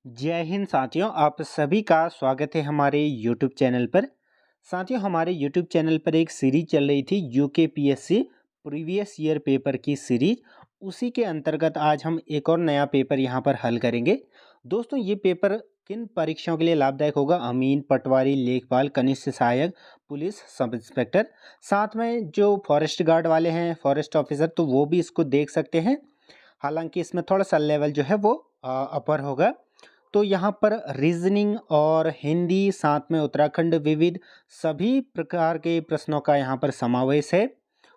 जय हिंद साथियों, आप सभी का स्वागत है हमारे यूट्यूब चैनल पर। साथियों, हमारे यूट्यूब चैनल पर एक सीरीज चल रही थी यूकेपीएससी प्रीवियस ईयर पेपर की सीरीज। उसी के अंतर्गत आज हम एक और नया पेपर यहां पर हल करेंगे। दोस्तों, ये पेपर किन परीक्षाओं के लिए लाभदायक होगा? अमीन, पटवारी, लेखपाल, कनिष्ठ सहायक, पुलिस सब इंस्पेक्टर, साथ में जो फॉरेस्ट गार्ड वाले हैं, फॉरेस्ट ऑफिसर, तो वो भी इसको देख सकते हैं। हालांकि इसमें थोड़ा सा लेवल जो है वो अपर होगा। तो यहाँ पर रीजनिंग और हिंदी, साथ में उत्तराखंड विविध, सभी प्रकार के प्रश्नों का यहाँ पर समावेश है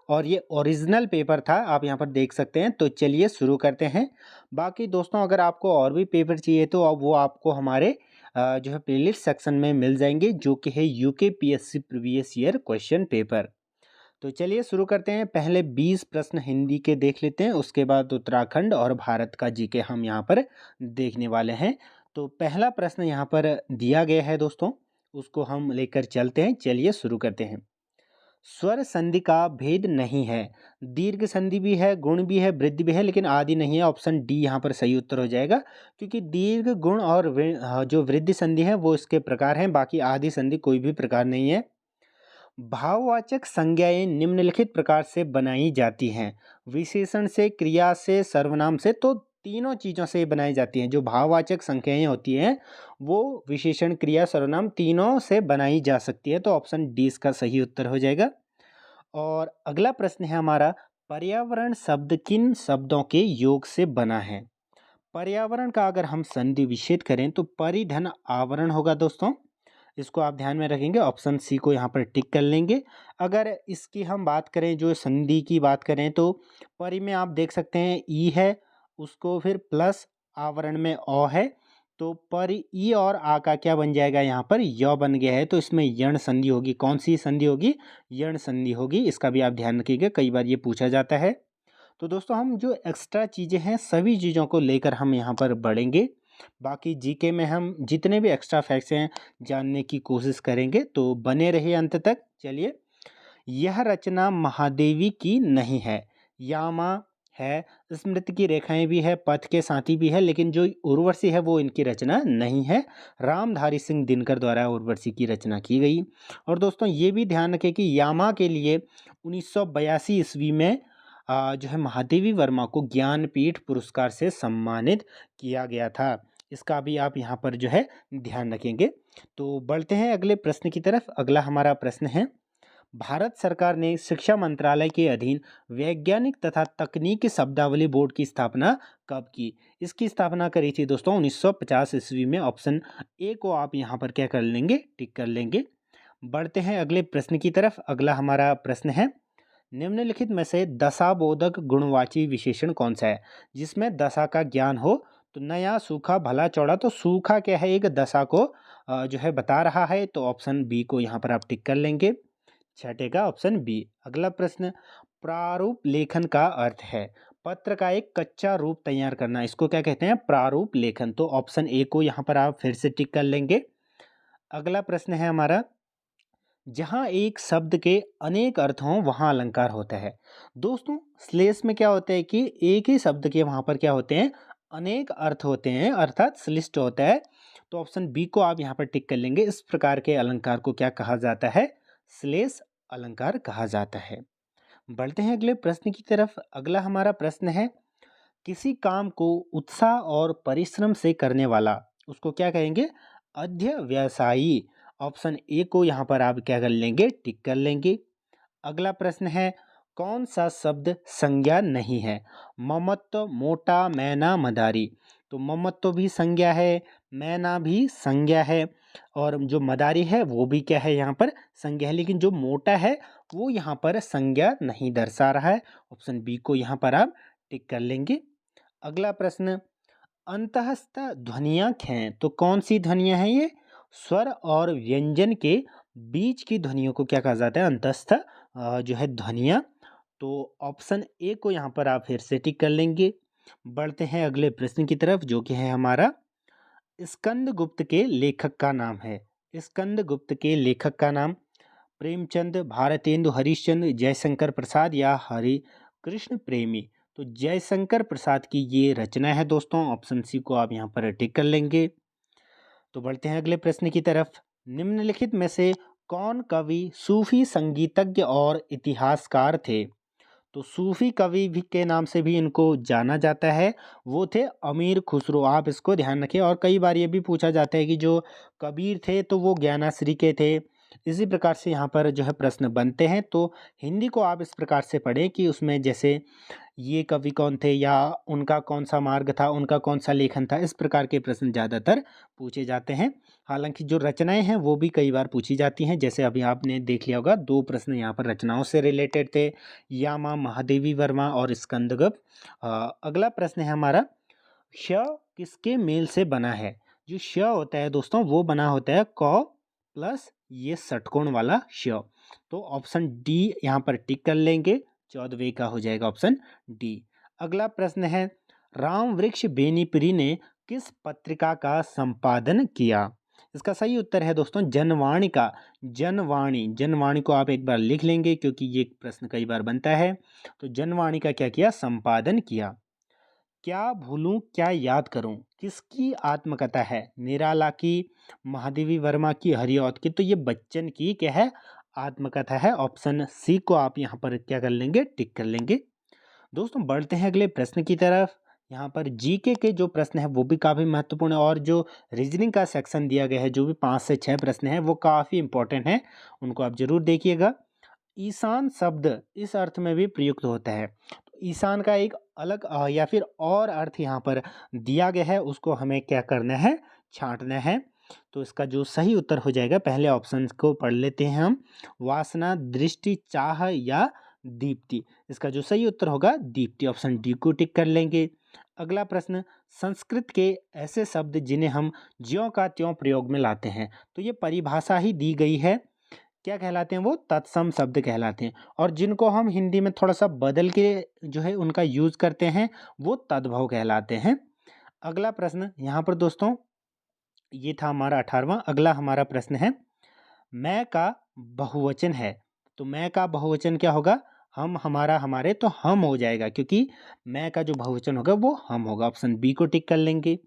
और ये ओरिजिनल पेपर था, आप यहाँ पर देख सकते हैं। तो चलिए शुरू करते हैं। बाकी दोस्तों, अगर आपको और भी पेपर चाहिए तो अब वो आपको हमारे जो है प्लेलिस्ट सेक्शन में मिल जाएंगे, जो कि है UKPSC previous year question paper. तो चलिए शुरू करते हैं। पहले 20 प्रश्न हिंदी के देख लेते हैं, उसके बाद उत्तराखंड और भारत का जीके हम यहाँ पर देखने वाले हैं। तो पहला प्रश्न यहाँ पर दिया गया है दोस्तों, उसको हम लेकर चलते हैं। चलिए शुरू करते हैं। स्वर संधि का भेद नहीं है। दीर्घ संधि भी है, गुण भी है, वृद्धि भी है, लेकिन आदि नहीं है। ऑप्शन डी यहाँ पर सही उत्तर हो जाएगा, क्योंकि दीर्घ, गुण और जो वृद्धि संधि है वो इसके प्रकार हैं, बाकी आदि संधि कोई भी प्रकार नहीं है। भाववाचक संज्ञाएं निम्नलिखित प्रकार से बनाई जाती हैं। विशेषण से, क्रिया से, सर्वनाम से। तो तीनों चीज़ों से बनाई जाती हैं। जो भाववाचक संज्ञाएं होती हैं वो विशेषण, क्रिया, सर्वनाम तीनों से बनाई जा सकती है। तो ऑप्शन डी इसका सही उत्तर हो जाएगा। और अगला प्रश्न है हमारा, पर्यावरण शब्द किन शब्दों के योग से बना है? पर्यावरण का अगर हम संधि विच्छेद करें तो परिधन आवरण होगा दोस्तों। इसको आप ध्यान में रखेंगे, ऑप्शन सी को यहाँ पर टिक कर लेंगे। अगर इसकी हम बात करें, जो संधि की बात करें, तो परि में आप देख सकते हैं ई है, उसको फिर प्लस आवरण में अ है, तो परि ई और आ का क्या बन जाएगा? यहाँ पर य बन गया है। तो इसमें यण संधि होगी। कौन सी संधि होगी? यण संधि होगी। इसका भी आप ध्यान रखिएगा, कई बार ये पूछा जाता है। तो दोस्तों, हम जो एक्स्ट्रा चीज़ें हैं सभी चीज़ों को लेकर हम यहाँ पर बढ़ेंगे। बाकी जीके में हम जितने भी एक्स्ट्रा फैक्ट्स हैं जानने की कोशिश करेंगे, तो बने रहिए अंत तक। चलिए, यह रचना महादेवी की नहीं है। यामा है, स्मृति की रेखाएं भी है, पथ के साथी भी है, लेकिन जो उर्वशी है वो इनकी रचना नहीं है। रामधारी सिंह दिनकर द्वारा उर्वशी की रचना की गई। और दोस्तों, ये भी ध्यान रखें कि यामा के लिए 1982 ईस्वी में जो है महादेवी वर्मा को ज्ञानपीठ पुरस्कार से सम्मानित किया गया था। इसका भी आप यहाँ पर जो है ध्यान रखेंगे। तो बढ़ते हैं अगले प्रश्न की तरफ। अगला हमारा प्रश्न है, भारत सरकार ने शिक्षा मंत्रालय के अधीन वैज्ञानिक तथा तकनीकी शब्दावली बोर्ड की स्थापना कब की? इसकी स्थापना करी थी दोस्तों 1950 ईस्वी में। ऑप्शन ए को आप यहाँ पर क्या कर लेंगे? टिक कर लेंगे। बढ़ते हैं अगले प्रश्न की तरफ। अगला हमारा प्रश्न है, निम्नलिखित में से दशाबोधक गुणवाची विशेषण कौन सा है? जिसमें दशा का ज्ञान हो। तो नया, सूखा, भला, चौड़ा। तो सूखा क्या है? एक दशा को जो है बता रहा है। तो ऑप्शन बी को यहाँ पर आप टिक कर लेंगे। छठे का ऑप्शन बी। अगला प्रश्न, प्रारूप लेखन का अर्थ है पत्र का एक कच्चा रूप तैयार करना। इसको क्या कहते हैं? प्रारूप लेखन। तो ऑप्शन ए को यहाँ पर आप फिर से टिक कर लेंगे। अगला प्रश्न है हमारा, जहाँ एक शब्द के अनेक अर्थ हों वहाँ अलंकार होता है। दोस्तों, श्लेष में क्या होता है कि एक ही शब्द के वहाँ पर क्या होते हैं? अनेक अर्थ होते हैं, अर्थात श्लिष्ट होता है। तो ऑप्शन बी को आप यहाँ पर टिक कर लेंगे। इस प्रकार के अलंकार को क्या कहा जाता है? श्लेष अलंकार कहा जाता है। बढ़ते हैं अगले प्रश्न की तरफ। अगला हमारा प्रश्न है, किसी काम को उत्साह और परिश्रम से करने वाला, उसको क्या कहेंगे? अध्यवसायी। ऑप्शन ए को यहाँ पर आप क्या कर लेंगे? टिक कर लेंगे। अगला प्रश्न है, कौन सा शब्द संज्ञा नहीं है? ममत्व, मोटा, मैना, मदारी। तो ममत्व भी संज्ञा है, मैना भी संज्ञा है, और जो मदारी है वो भी क्या है? यहाँ पर संज्ञा है, लेकिन जो मोटा है वो यहाँ पर संज्ञा नहीं दर्शा रहा है। ऑप्शन बी को यहाँ पर आप टिक कर लेंगे। अगला प्रश्न, अंतःस्थ ध्वनियाँ हैं, तो कौन सी ध्वनियाँ हैं ये? स्वर और व्यंजन के बीच की ध्वनियों को क्या कहा जाता है? अंतःस्थ जो है ध्वनियाँ। तो ऑप्शन ए को यहाँ पर आप फिर से टिक कर लेंगे। बढ़ते हैं अगले प्रश्न की तरफ, जो कि है हमारा, स्कंदगुप्त के लेखक का नाम है। स्कंदगुप्त के लेखक का नाम प्रेमचंद, भारतेंदु हरिश्चंद्र, जयशंकर प्रसाद या हरि कृष्ण प्रेमी। तो जयशंकर प्रसाद की ये रचना है दोस्तों। ऑप्शन सी को आप यहाँ पर टिक कर लेंगे। तो बढ़ते हैं अगले प्रश्न की तरफ। निम्नलिखित में से कौन कवि सूफी संगीतज्ञ और इतिहासकार थे? तो सूफी कवि भी के नाम से भी इनको जाना जाता है। वो थे अमीर खुसरो, आप इसको ध्यान रखें। और कई बार ये भी पूछा जाता है कि जो कबीर थे तो वो ज्ञानाश्री के थे। इसी प्रकार से यहाँ पर जो है प्रश्न बनते हैं। तो हिंदी को आप इस प्रकार से पढ़ें कि उसमें जैसे ये कवि कौन थे या उनका कौन सा मार्ग था, उनका कौन सा लेखन था, इस प्रकार के प्रश्न ज़्यादातर पूछे जाते हैं। हालांकि जो रचनाएं हैं वो भी कई बार पूछी जाती हैं। जैसे अभी आपने देख लिया होगा, 2 प्रश्न यहाँ पर रचनाओं से रिलेटेड थे, यामा महादेवी वर्मा और स्कंदगुप्त। अगला प्रश्न है हमारा, श किसके मेल से बना है? जो श होता है दोस्तों वो बना होता है क प्लस ये षटकोण वाला श। तो ऑप्शन डी यहाँ पर टिक कर लेंगे। 14वें का हो जाएगा ऑप्शन डी। अगला प्रश्न है, राम वृक्ष बेनीपरी ने किस पत्रिका का संपादन किया? इसका सही उत्तर है दोस्तों जनवाणी का। जनवाणी, जनवाणी को आप एक बार लिख लेंगे क्योंकि ये प्रश्न कई बार बनता है। तो जनवाणी का क्या किया? संपादन किया। क्या भूलूं क्या याद करूं किसकी आत्मकथा है? निराला की, महादेवी वर्मा की, हरिऔध की? तो ये बच्चन की क्या है? आत्मकथा है। ऑप्शन सी को आप यहाँ पर क्या कर लेंगे? टिक कर लेंगे। दोस्तों बढ़ते हैं अगले प्रश्न की तरफ। यहाँ पर जीके के जो प्रश्न है वो भी काफ़ी महत्वपूर्ण है और जो रीजनिंग का सेक्शन दिया गया है, जो भी 5 से 6 प्रश्न हैं वो काफ़ी इंपॉर्टेंट हैं, उनको आप जरूर देखिएगा। ईशान शब्द इस अर्थ में भी प्रयुक्त होता है। तो ईशान का एक अलग या फिर और अर्थ यहाँ पर दिया गया है, उसको हमें क्या करना है? छांटना है। तो इसका जो सही उत्तर हो जाएगा, पहले ऑप्शन को पढ़ लेते हैं हम, वासना, दृष्टि, चाह या दीप्ति। इसका जो सही उत्तर होगा दीप्ति। ऑप्शन डी को टिक कर लेंगे। अगला प्रश्न, संस्कृत के ऐसे शब्द जिन्हें हम ज्यों का त्यों प्रयोग में लाते हैं, तो ये परिभाषा ही दी गई है, क्या कहलाते हैं? वो तत्सम शब्द कहलाते हैं। और जिनको हम हिंदी में थोड़ा सा बदल के जो है उनका यूज करते हैं वो तद्भव कहलाते हैं। अगला प्रश्न यहाँ पर दोस्तों, ये था हमारा 18वां। अगला हमारा प्रश्न है, मैं का बहुवचन है। तो मैं का बहुवचन क्या होगा? हम, हमारा, हमारे। तो हम हो जाएगा क्योंकि मैं का जो बहुवचन होगा वो हम होगा। ऑप्शन बी को टिक कर लेंगे।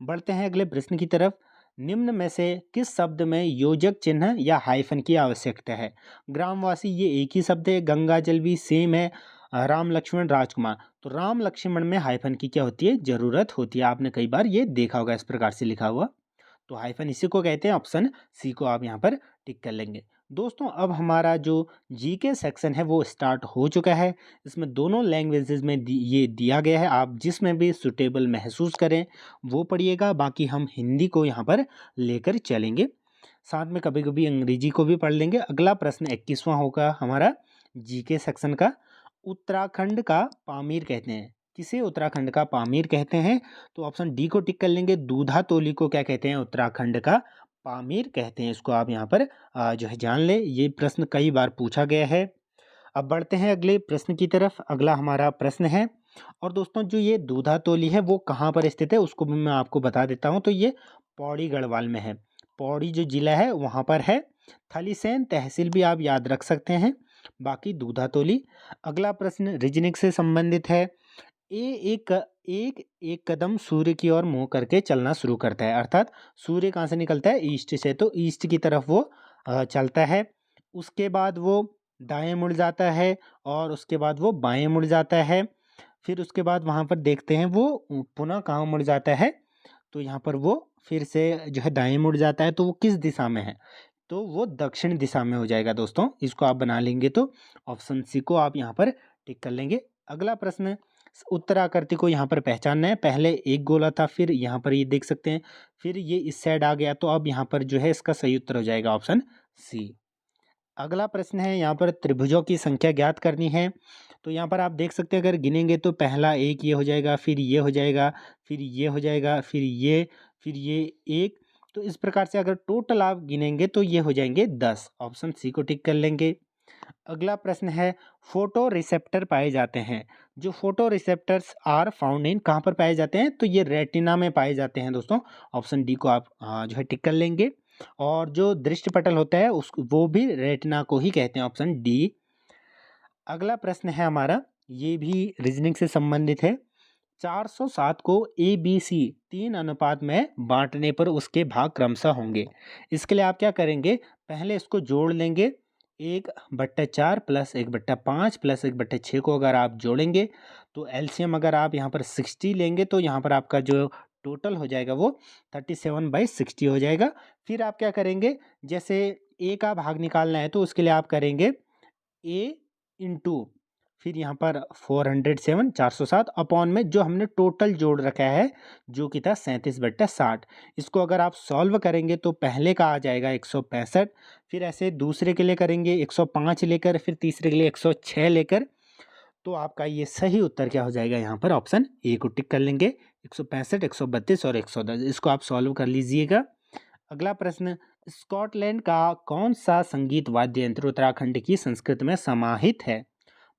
बढ़ते हैं अगले प्रश्न की तरफ। निम्न में से किस शब्द में योजक चिन्ह या हाइफन की आवश्यकता है? ग्रामवासी ये एक ही शब्द है, गंगा जल भी सेम है, राम लक्ष्मण राजकुमार। तो राम लक्ष्मण में हाइफन की क्या होती है? जरूरत होती है। आपने कई बार ये देखा होगा इस प्रकार से लिखा हुआ। तो हाइफन इसी को कहते हैं। ऑप्शन सी को आप यहाँ पर टिक कर लेंगे। दोस्तों अब हमारा जो जीके सेक्शन है वो स्टार्ट हो चुका है। इसमें दोनों लैंग्वेजेस में ये दिया गया है, आप जिसमें भी सुटेबल महसूस करें वो पढ़िएगा। बाकी हम हिंदी को यहाँ पर लेकर चलेंगे, साथ में कभी कभी अंग्रेजी को भी पढ़ लेंगे। अगला प्रश्न 21वां होगा हमारा जीके सेक्शन का। उत्तराखंड का पामीर कहते हैं, किसे उत्तराखंड का पामीर कहते हैं? तो ऑप्शन डी को टिक कर लेंगे। दूधा तोली को क्या कहते हैं? उत्तराखंड का पामीर कहते हैं। इसको आप यहाँ पर जो है जान ले, ये प्रश्न कई बार पूछा गया है। अब बढ़ते हैं अगले प्रश्न की तरफ। अगला हमारा प्रश्न है, और दोस्तों जो ये दूधा तोली है वो कहाँ पर स्थित है उसको भी मैं आपको बता देता हूँ। तो ये पौड़ी गढ़वाल में है, पौड़ी जो जिला है वहाँ पर है। थलीसैंण तहसील भी आप याद रख सकते हैं, बाकी दूधा तोली। अगला प्रश्न रीजनिंग से संबंधित है। एक एक एक कदम सूर्य की ओर मुंह करके चलना शुरू करता है, अर्थात सूर्य कहाँ से निकलता है? ईस्ट से। तो ईस्ट की तरफ वो चलता है, उसके बाद वो दाएं मुड़ जाता है और उसके बाद वो बाएं मुड़ जाता है। फिर उसके बाद वहाँ पर देखते हैं वो पुनः कहाँ मुड़ जाता है? तो यहाँ पर वो फिर से जो है दाएं मुड़ जाता है। तो वो किस दिशा में है? तो वो दक्षिण दिशा में हो जाएगा दोस्तों। इसको आप बना लेंगे तो ऑप्शन सी को आप यहाँ पर टिक कर लेंगे। अगला प्रश्न, उत्तराकृति को यहाँ पर पहचानना है। पहले एक गोला था, फिर यहाँ पर ये देख सकते हैं, फिर ये इस साइड आ गया। तो अब यहाँ पर जो है इसका सही उत्तर हो जाएगा ऑप्शन सी। अगला प्रश्न है, यहाँ पर त्रिभुजों की संख्या ज्ञात करनी है। तो यहाँ पर आप देख सकते हैं, अगर गिनेंगे तो पहला एक ये हो जाएगा, फिर ये हो जाएगा, फिर ये हो जाएगा, फिर ये एक। तो इस प्रकार से अगर टोटल आप गिनेंगे तो ये हो जाएंगे 10। ऑप्शन सी को टिक कर लेंगे। अगला प्रश्न है, फोटो रिसेप्टर पाए जाते हैं। जो photo receptors are found in, कहाँ पर पाए जाते हैं? तो ये रेटिना में पाए जाते हैं दोस्तों। ऑप्शन डी को आप जो है टिक कर लेंगे। और जो दृष्टि पटल होता है उस वो भी रेटिना को ही कहते हैं। Option D. अगला प्रश्न है हमारा, ये भी रीजनिंग से संबंधित है। 407 को ABC 3 अनुपात में बांटने पर उसके भाग क्रमशः होंगे। इसके लिए आप क्या करेंगे, पहले इसको जोड़ लेंगे। 1/4 प्लस 1/5 प्लस 1/6 को अगर आप जोड़ेंगे तो एलसीएम अगर आप यहाँ पर 60 लेंगे तो यहाँ पर आपका जो टोटल हो जाएगा वो 37/60 हो जाएगा। फिर आप क्या करेंगे, जैसे ए का भाग निकालना है तो उसके लिए आप करेंगे ए इंटू फिर यहाँ पर 407 407 अपॉन में जो हमने टोटल जोड़ रखा है जो कि था 37/60। इसको अगर आप सॉल्व करेंगे तो पहले का आ जाएगा 165, फिर ऐसे दूसरे के लिए करेंगे 105 लेकर, फिर तीसरे के लिए 106 लेकर, तो आपका ये सही उत्तर क्या हो जाएगा, यहाँ पर ऑप्शन ए को टिक कर लेंगे। 165 132 और 110 इसको आप सॉल्व कर लीजिएगा। अगला प्रश्न, स्कॉटलैंड का कौन सा संगीत वाद्य यंत्र उत्तराखंड की संस्कृति में समाहित है?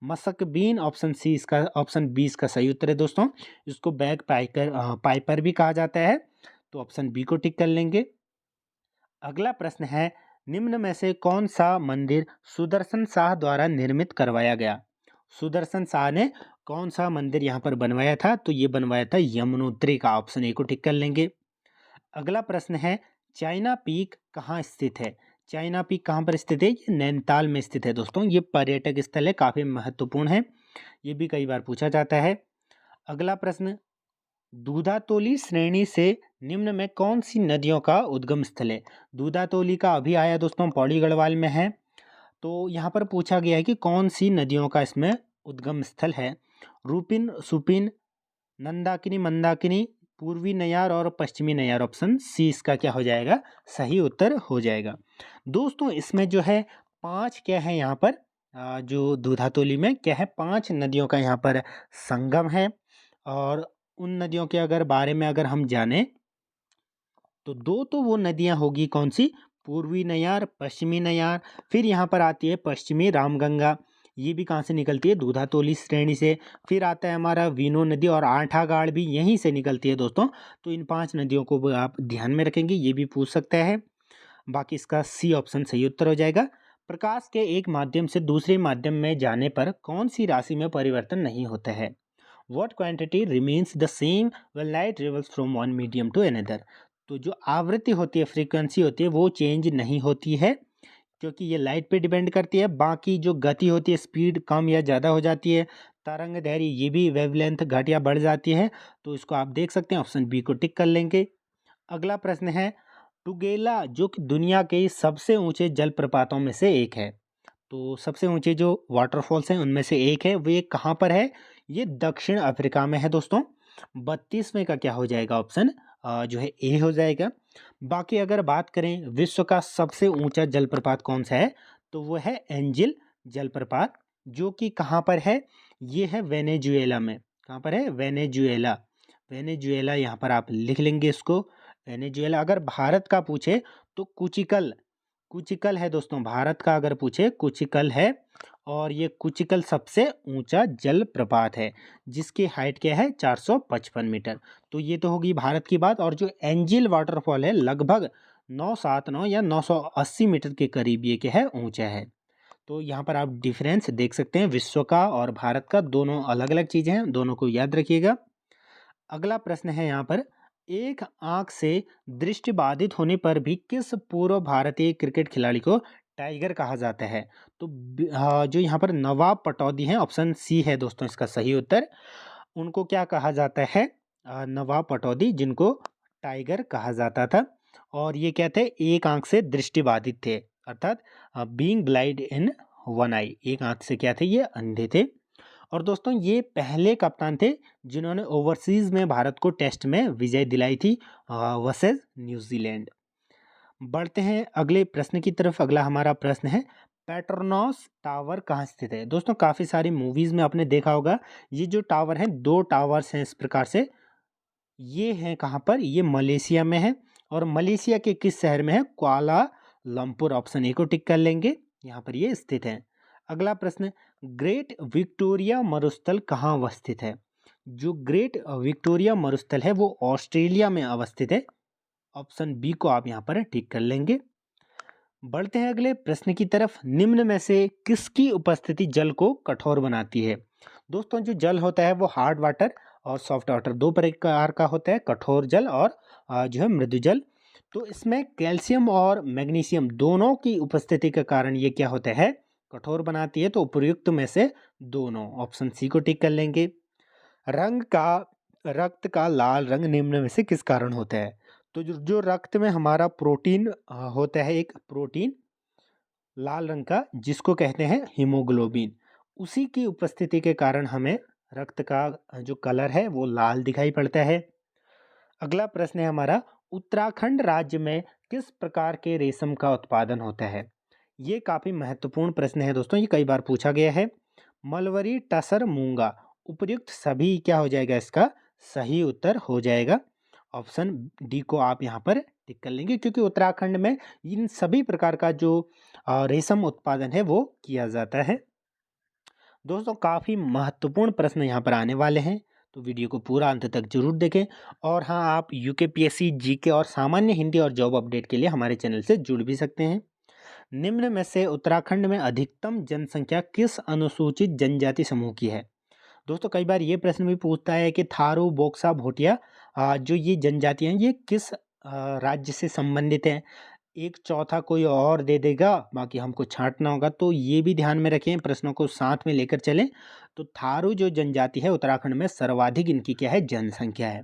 मसकबीन ऑप्शन सी इसका, ऑप्शन बी इसका सही उत्तर है दोस्तों। इसको बैग पाइपर भी कहा जाता है, तो ऑप्शन बी को टिक कर लेंगे। अगला प्रश्न है, निम्न में से कौन सा मंदिर सुदर्शन शाह द्वारा निर्मित करवाया गया? सुदर्शन शाह ने कौन सा मंदिर यहाँ पर बनवाया था? तो ये बनवाया था यमुनोत्री का, ऑप्शन ए को टिक कर लेंगे। अगला प्रश्न है, चाइना पीक कहाँ स्थित है? चाइना पीक कहाँ पर स्थित है? ये नैनीताल में स्थित है दोस्तों। ये पर्यटक स्थल है, काफ़ी महत्वपूर्ण है, ये भी कई बार पूछा जाता है। अगला प्रश्न, दूधातोली श्रेणी से निम्न में कौन सी नदियों का उद्गम स्थल है? दूधातोली का अभी आया दोस्तों, पौड़ी गढ़वाल में है। तो यहाँ पर पूछा गया है कि कौन सी नदियों का इसमें उद्गम स्थल है। रूपिन, सुपिन, नंदाकिनी, मंदाकिनी, पूर्वी नयार और पश्चिमी नयार, ऑप्शन सी इसका क्या हो जाएगा, सही उत्तर हो जाएगा। दोस्तों इसमें जो है 5 क्या है यहाँ पर, जो दूधातोली में क्या है, 5 नदियों का यहाँ पर संगम है। और उन नदियों के अगर बारे में अगर हम जाने तो 2 तो वो नदियाँ होगी कौन सी, पूर्वी नयार, पश्चिमी नयार, फिर यहाँ पर आती है पश्चिमी रामगंगा, ये भी कहाँ से निकलती है, दूधातोली श्रेणी से। फिर आता है हमारा वीनो नदी और आंठागाड़ भी यहीं से निकलती है दोस्तों। तो इन 5 नदियों को भी आप ध्यान में रखेंगे, ये भी पूछ सकता है। बाकी इसका सी ऑप्शन सही उत्तर हो जाएगा। प्रकाश के एक माध्यम से दूसरे माध्यम में जाने पर कौन सी राशि में परिवर्तन नहीं होता है? What quantity remains the same when light travels from one medium to another? तो जो आवृत्ति होती है, फ्रीक्वेंसी होती है, वो चेंज नहीं होती है, क्योंकि ये लाइट पे डिपेंड करती है। बाकी जो गति होती है, स्पीड कम या ज़्यादा हो जाती है। तरंग दैर्घ्य ये भी वेवलेंथ घट या बढ़ जाती है। तो इसको आप देख सकते हैं, ऑप्शन बी को टिक कर लेंगे। अगला प्रश्न है, टुगेला जो कि दुनिया के सबसे ऊंचे जलप्रपातों में से एक है, तो सबसे ऊंचे जो वाटरफॉल्स हैं उनमें से एक है, वे कहाँ पर है? ये दक्षिण अफ्रीका में है दोस्तों। 32वें का क्या हो जाएगा, ऑप्शन जो है ए हो जाएगा। बाकी अगर बात करें विश्व का सबसे ऊंचा जलप्रपात कौन सा है, तो वो है एंजिल जलप्रपात, जो कि कहाँ पर है, ये है वेनेजुएला में। कहाँ पर है? वेनेजुएला। वेनेजुएला यहाँ पर आप लिख लेंगे इसको, वेनेजुएला। अगर भारत का पूछे तो कुचिकल, कुचिकल है दोस्तों। भारत का अगर पूछे कुचिकल है, और ये कुचिकल सबसे ऊंचा जल प्रपात है, जिसकी हाइट क्या है, 455 मीटर। तो ये तो होगी भारत की बात। और जो एंजिल वाटरफॉल है लगभग 979 या 980 मीटर के करीब ये क्या है, ऊंचा है। तो यहाँ पर आप डिफरेंस देख सकते हैं, विश्व का और भारत का, दोनों अलग अलग चीज़ें हैं, दोनों को याद रखिएगा। अगला प्रश्न है यहाँ पर, एक आंख से दृष्टि बाधित होने पर भी किस पूर्व भारतीय क्रिकेट खिलाड़ी को टाइगर कहा जाता है? तो जो यहाँ पर नवाब पटौदी हैं, ऑप्शन सी है दोस्तों इसका सही उत्तर। उनको क्या कहा जाता है? नवाब पटौदी, जिनको टाइगर कहा जाता था। और ये क्या थे, एक आंख से दृष्टि बाधित थे, अर्थात बीइंग ब्लाइंड इन वन आई, एक आंख से क्या थे, ये अंधे थे। और दोस्तों ये पहले कप्तान थे जिन्होंने ओवरसीज में भारत को टेस्ट में विजय दिलाई थी वर्सेस न्यूजीलैंड। बढ़ते हैं अगले प्रश्न की तरफ। अगला हमारा प्रश्न है, पेट्रोनॉस टावर कहाँ स्थित है? दोस्तों काफ़ी सारी मूवीज़ में आपने देखा होगा, ये जो टावर हैं, 2 टावर्स हैं इस प्रकार से। ये हैं कहाँ पर? ये मलेशिया में है। और मलेशिया के किस शहर में है? कुआलालंपुर, ऑप्शन ए को टिक कर लेंगे, यहाँ पर ये स्थित है। अगला प्रश्न, ग्रेट विक्टोरिया मरुस्थल कहाँ अवस्थित है? जो ग्रेट विक्टोरिया मरुस्थल है वो ऑस्ट्रेलिया में अवस्थित है, ऑप्शन बी को आप यहाँ पर टिक कर लेंगे। बढ़ते हैं अगले प्रश्न की तरफ, निम्न में से किसकी उपस्थिति जल को कठोर बनाती है? दोस्तों जो जल होता है वो हार्ड वाटर और सॉफ्ट वाटर दो प्रकार का होता है, कठोर जल और जो है मृदु जल। तो इसमें कैल्शियम और मैग्नीशियम दोनों की उपस्थिति के कारण ये क्या होता है, कठोर बनाती है। तो उपयुक्त में से दोनों, ऑप्शन सी को टिक कर लेंगे। रंग का रक्त का लाल रंग निम्न में से किस कारण होता है? तो जो जो रक्त में हमारा प्रोटीन होता है, एक प्रोटीन लाल रंग का जिसको कहते हैं हीमोग्लोबिन, उसी की उपस्थिति के कारण हमें रक्त का जो कलर है वो लाल दिखाई पड़ता है। अगला प्रश्न है हमारा, उत्तराखंड राज्य में किस प्रकार के रेशम का उत्पादन होता है? ये काफी महत्वपूर्ण प्रश्न है दोस्तों, ये कई बार पूछा गया है। मलवरी, टसर, मूंगा, उपयुक्त सभी क्या हो जाएगा, इसका सही उत्तर हो जाएगा। ऑप्शन डी को आप यहाँ पर टिक कर लेंगे, क्योंकि उत्तराखंड में इन सभी प्रकार का जो रेशम उत्पादन है वो किया जाता है। दोस्तों काफ़ी महत्वपूर्ण प्रश्न यहाँ पर आने वाले हैं, तो वीडियो को पूरा अंत तक जरूर देखें। और हाँ, आप यूकेपीएससी, जीके और सामान्य हिंदी और जॉब अपडेट के लिए हमारे चैनल से जुड़ भी सकते हैं। निम्न में से उत्तराखंड में अधिकतम जनसंख्या किस अनुसूचित जनजाति समूह की है? दोस्तों कई बार ये प्रश्न भी पूछता है कि थारू, बोक्सा, भोटिया जो ये जनजातियाँ हैं ये किस राज्य से संबंधित हैं। एक चौथा कोई और दे देगा, बाकी हमको छांटना होगा, तो ये भी ध्यान में रखें, प्रश्नों को साथ में लेकर चलें। तो थारू जो जनजाति है उत्तराखंड में सर्वाधिक इनकी क्या है, जनसंख्या है।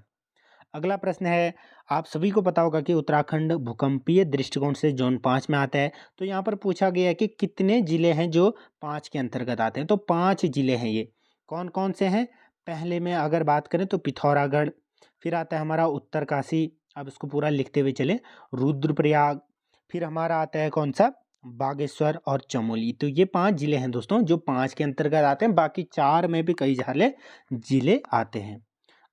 अगला प्रश्न है, आप सभी को पता होगा कि उत्तराखंड भूकंपीय दृष्टिकोण से जोन 5 में आता है। तो यहाँ पर पूछा गया है कि कितने जिले हैं जो 5 के अंतर्गत आते हैं। तो 5 जिले हैं, ये कौन कौन से हैं? पहले में अगर बात करें तो पिथौरागढ़, फिर आता है हमारा उत्तरकाशी, अब इसको पूरा लिखते हुए चले, रुद्रप्रयाग, फिर हमारा आता है कौन सा, बागेश्वर और चमोली। तो ये 5 जिले हैं दोस्तों जो 5 के अंतर्गत आते हैं, बाकी 4 में भी कई सारे जिले आते हैं।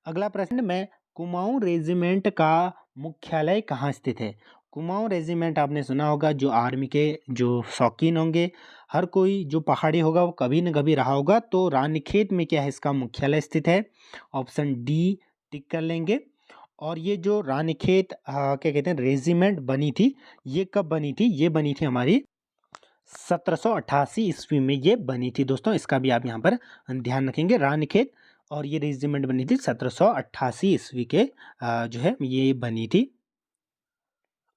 अगला प्रश्न में, कुमाऊं रेजिमेंट का मुख्यालय कहाँ स्थित है? कुमाऊं रेजिमेंट आपने सुना होगा, जो आर्मी के जो शौकीन होंगे, हर कोई जो पहाड़ी होगा वो कभी न कभी रहा होगा। तो रानीखेत में क्या है, इसका मुख्यालय स्थित है। ऑप्शन डी टिक कर लेंगे। और ये जो रानीखेत क्या कहते हैं रेजिमेंट बनी थी, ये कब बनी थी? ये बनी थी हमारी 1788 ईस्वी में ये बनी थी दोस्तों, इसका भी आप यहाँ पर ध्यान रखेंगे। रानीखेत और ये रेजिमेंट बनी थी 1788 ईस्वी के जो है ये बनी थी।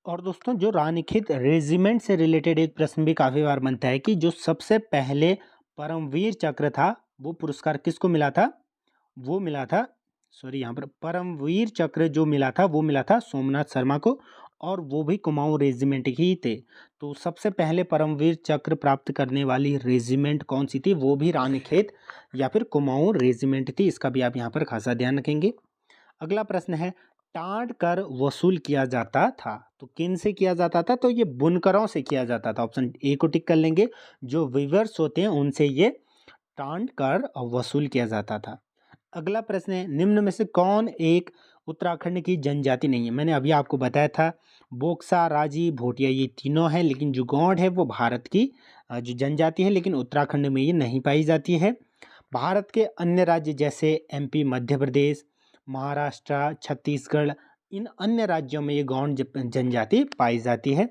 और दोस्तों जो रानीखेत रेजिमेंट से रिलेटेड एक प्रश्न भी काफ़ी बार बनता है कि जो सबसे पहले परमवीर चक्र था वो पुरस्कार किसको मिला था? वो मिला था, सॉरी यहाँ पर परमवीर चक्र जो मिला था वो मिला था सोमनाथ शर्मा को, और वो भी कुमाऊं रेजिमेंट ही थे। तो सबसे पहले परमवीर चक्र प्राप्त करने वाली रेजिमेंट कौन सी थी? वो भी रानीखेत या फिर कुमाऊं रेजिमेंट थी, इसका भी आप यहाँ पर खासा ध्यान रखेंगे। अगला प्रश्न है, टाँड कर वसूल किया जाता था, तो किन से किया जाता था? तो ये बुनकरों से किया जाता था। ऑप्शन ए को टिक कर लेंगे, जो वीवर्स होते हैं उनसे ये टाँड कर वसूल किया जाता था। अगला प्रश्न है, निम्न में से कौन एक उत्तराखंड की जनजाति नहीं है? मैंने अभी आपको बताया था बोक्सा, राजी, भोटिया ये तीनों हैं, लेकिन जो गौंड है वो भारत की जो जनजाति है, लेकिन उत्तराखंड में ये नहीं पाई जाती है। भारत के अन्य राज्य जैसे एमपी, मध्य प्रदेश, महाराष्ट्र, छत्तीसगढ़, इन अन्य राज्यों में ये गौंड जनजाति पाई जाती है।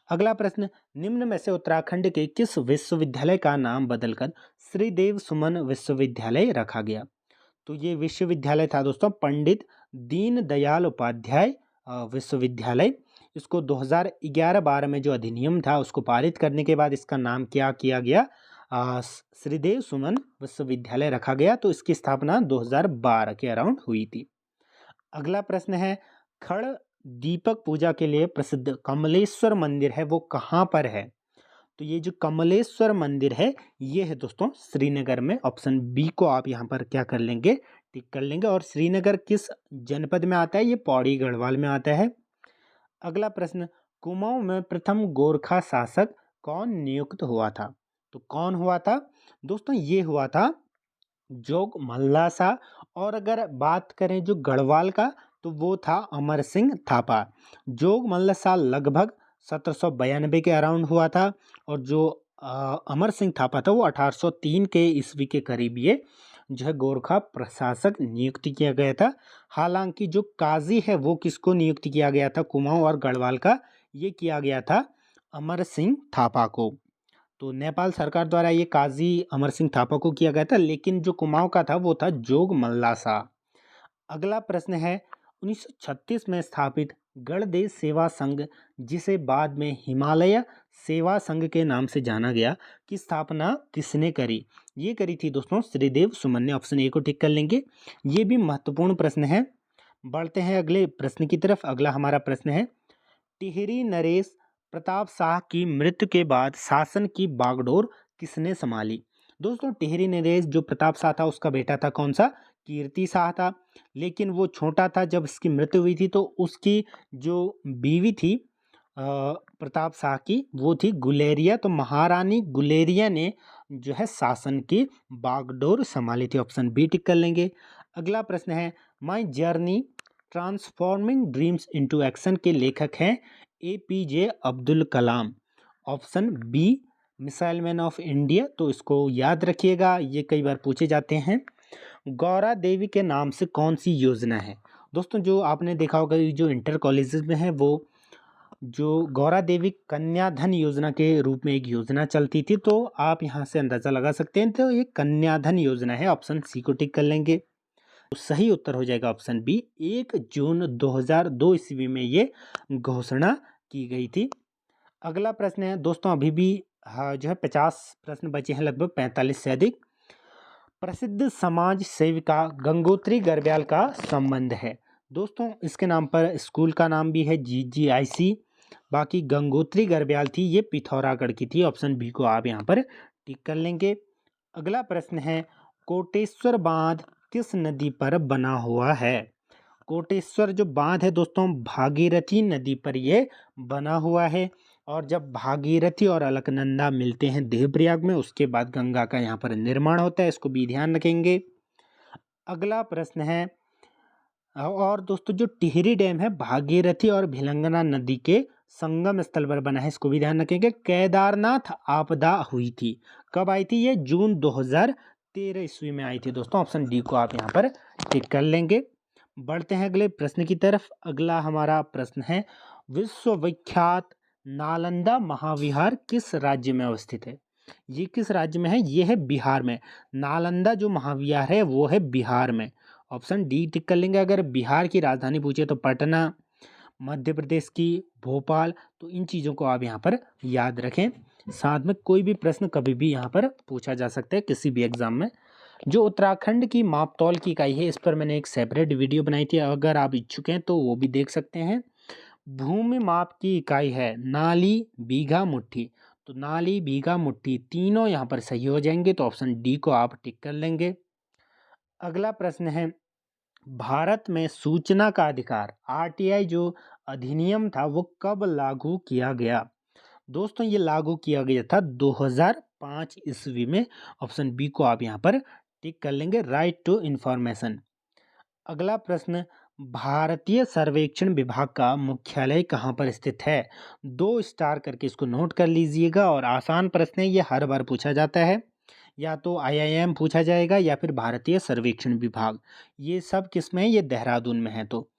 अगला प्रश्न, निम्न में से उत्तराखंड के किस विश्वविद्यालय का नाम बदलकर श्रीदेव सुमन विश्वविद्यालय रखा गया? तो ये विश्वविद्यालय था दोस्तों पंडित दीनदयाल उपाध्याय विश्वविद्यालय। इसको 2011-12 में जो अधिनियम था उसको पारित करने के बाद इसका नाम क्या किया गया, श्रीदेव सुमन विश्वविद्यालय रखा गया। तो इसकी स्थापना 2012 के अराउंड हुई थी। अगला प्रश्न है, खड़ दीपक पूजा के लिए प्रसिद्ध कमलेश्वर मंदिर है वो कहाँ पर है? तो ये जो कमलेश्वर मंदिर है ये है दोस्तों श्रीनगर में। ऑप्शन बी को आप यहाँ पर क्या कर लेंगे, टिक कर लेंगे। और श्रीनगर किस जनपद में आता है? ये पौड़ी गढ़वाल में आता है। अगला प्रश्न, कुमाऊं में प्रथम गोरखा शासक कौन नियुक्त हुआ था? तो कौन हुआ था दोस्तों? ये हुआ था जोग मल्ला शाह। और अगर बात करें जो गढ़वाल का, तो वो था अमर सिंह थापा। जोग मल्ला शाह लगभग 1792 के अराउंड हुआ था, और जो अमर सिंह थापा था वो 1803 के ईस्वी के करीब ये जो है गोरखा प्रशासक नियुक्त किया गया था। हालांकि जो काजी है वो किसको नियुक्त किया गया था कुमाऊं और गढ़वाल का? ये किया गया था अमर सिंह थापा को। तो नेपाल सरकार द्वारा ये काजी अमर सिंह थापा को किया गया था, लेकिन जो कुमाऊं का था वो था जोग मल्लासा। अगला प्रश्न है 1936 में स्थापित गणदेश सेवा संघ, जिसे बाद में हिमालय सेवा संघ के नाम से जाना गया, की स्थापना किसने करी? ये करी थी दोस्तों श्रीदेव सुमन ने। ऑप्शन ए को टिक कर लेंगे। ये भी महत्वपूर्ण प्रश्न है। बढ़ते हैं अगले प्रश्न की तरफ। अगला हमारा प्रश्न है टिहरी नरेश प्रताप शाह की मृत्यु के बाद शासन की बागडोर किसने संभाली? दोस्तों टिहरी नरेश जो प्रताप शाह था उसका बेटा था, कौन सा? कीर्ति शाह था। लेकिन वो छोटा था जब इसकी मृत्यु हुई थी, तो उसकी जो बीवी थी प्रताप शाह की, वो थी गुलेरिया। तो महारानी गुलेरिया ने जो है शासन की बागडोर संभाली थी। ऑप्शन बी टिक कर लेंगे। अगला प्रश्न है my journey transforming dreams into action के लेखक हैं APJ Abdul Kalam. Option B missile man of India. तो इसको याद रखिएगा, ये कई बार पूछे जाते हैं। गौरा देवी के नाम से कौन सी योजना है? दोस्तों जो आपने देखा होगा जो इंटर कॉलेजेस में है, वो जो गौरा देवी कन्याधन योजना के रूप में एक योजना चलती थी, तो आप यहाँ से अंदाज़ा लगा सकते हैं। तो ये कन्याधन योजना है। ऑप्शन सी को टिक कर लेंगे। तो सही उत्तर हो जाएगा ऑप्शन बी। 1 जून 2002 ईस्वी में ये घोषणा की गई थी। अगला प्रश्न है दोस्तों, अभी भी जो है 50 प्रश्न बचे हैं, लगभग 45 से अधिक। प्रसिद्ध समाज सेविका गंगोत्री गर्ब्याल का संबंध है। दोस्तों इसके नाम पर स्कूल का नाम भी है GGIC। बाकी गंगोत्री गर्ब्याल थी, ये पिथौरागढ़ की थी। ऑप्शन बी को आप यहाँ पर टिक कर लेंगे। अगला प्रश्न है कोटेश्वर बांध किस नदी पर बना हुआ है? कोटेश्वर जो बांध है दोस्तों भागीरथी नदी पर ये बना हुआ है। और जब भागीरथी और अलकनंदा मिलते हैं देवप्रयाग में, उसके बाद गंगा का यहाँ पर निर्माण होता है। इसको भी ध्यान रखेंगे। अगला प्रश्न है और दोस्तों जो टिहरी डैम है भागीरथी और भिलंगना नदी के संगम स्थल पर बना है, इसको भी ध्यान रखेंगे। केदारनाथ आपदा हुई थी, कब आई थी? ये जून 2013 ईस्वी में आई थी दोस्तों। ऑप्शन डी को आप यहाँ पर टिक कर लेंगे। बढ़ते हैं अगले प्रश्न की तरफ। अगला हमारा प्रश्न है विश्वविख्यात नालंदा महाविहार किस राज्य में अवस्थित है? ये किस राज्य में है? ये है बिहार में। नालंदा जो महाविहार है वो है बिहार में। ऑप्शन डी टिक कर लेंगे। अगर बिहार की राजधानी पूछे तो पटना, मध्य प्रदेश की भोपाल। तो इन चीज़ों को आप यहाँ पर याद रखें। साथ में कोई भी प्रश्न कभी भी यहाँ पर पूछा जा सकता है किसी भी एग्जाम में। जो उत्तराखंड की मापतौल की इकाई है, इस पर मैंने एक सेपरेट वीडियो बनाई थी, अगर आप इच्छुक हैं तो वो भी देख सकते हैं। भूमि माप की इकाई है नाली, बीघा, मुट्ठी। तो नाली, बीघा, मुट्ठी तीनों यहाँ पर सही हो जाएंगे। तो ऑप्शन डी को आप टिक कर लेंगे। अगला प्रश्न है भारत में सूचना का अधिकार RTI जो अधिनियम था वो कब लागू किया गया? दोस्तों ये लागू किया गया था 2005 ईस्वी में। ऑप्शन बी को आप यहाँ पर टिक कर लेंगे, राइट टू इंफॉर्मेशन। अगला प्रश्न भारतीय सर्वेक्षण विभाग का मुख्यालय कहाँ पर स्थित है? 2 स्टार करके इसको नोट कर लीजिएगा। और आसान प्रश्न है, ये हर बार पूछा जाता है। या तो IIM पूछा जाएगा या फिर भारतीय सर्वेक्षण विभाग। ये सब किस में है? ये देहरादून में है। तो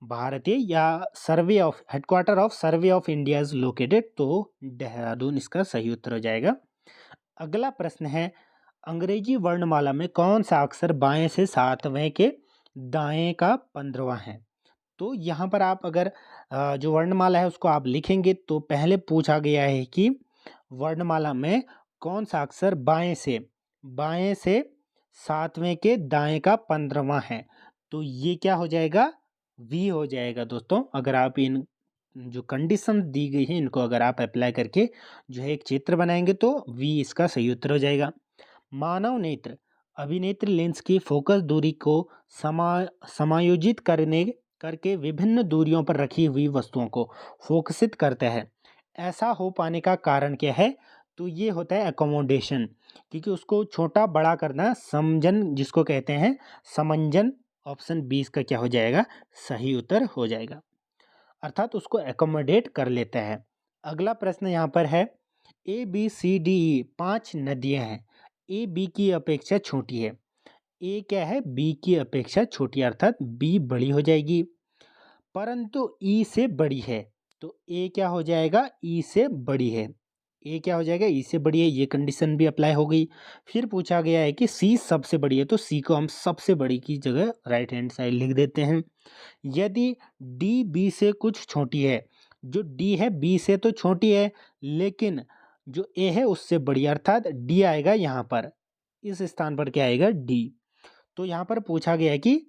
भारतीय या survey of headquarter of survey of India is located, तो देहरादून इसका सही उत्तर हो जाएगा। अगला प्रश्न है अंग्रेजी वर्णमाला में कौन सा अक्षर बाएं से 7वें के दाएं का 15वां है? तो यहाँ पर आप अगर जो वर्णमाला है उसको आप लिखेंगे तो पहले पूछा गया है कि वर्णमाला में कौन सा अक्षर बाएं से 7वें के दाएं का 15वां है? तो ये क्या हो जाएगा? वी हो जाएगा दोस्तों। अगर आप इन जो कंडीशन दी गई है इनको अगर आप अप्लाई करके जो है एक चित्र बनाएंगे तो वी इसका सही उत्तर हो जाएगा। मानव नेत्र अभिनेत्र लेंस की फोकस दूरी को समायोजित करके विभिन्न दूरियों पर रखी हुई वस्तुओं को फोकसित करता है। ऐसा हो पाने का कारण क्या है? तो ये होता है एकोमोडेशन, क्योंकि उसको छोटा बड़ा करना समंजन जिसको कहते हैं समंजन। ऑप्शन 20 का क्या हो जाएगा? सही उत्तर हो जाएगा, अर्थात उसको एकोमोडेट कर लेता है। अगला प्रश्न यहाँ पर है ABCDE 5 नदियाँ हैं, A B की अपेक्षा छोटी है। A क्या है? B की अपेक्षा छोटी, अर्थात B बड़ी हो जाएगी, परंतु E से बड़ी है। तो A क्या हो जाएगा? E से बड़ी है। ए क्या हो जाएगा, ई से बड़ी है, ये कंडीशन भी अप्लाई हो गई। फिर पूछा गया है कि सी सबसे बड़ी है, तो सी को हम सबसे बड़ी की जगह राइट हैंड साइड लिख देते हैं। यदि डी बी से कुछ छोटी है, जो डी है बी से तो छोटी है, लेकिन जो ए है उससे बड़ी, अर्थात डी आएगा यहाँ पर, इस स्थान पर क्या आएगा, डी। तो यहाँ पर पूछा गया है कि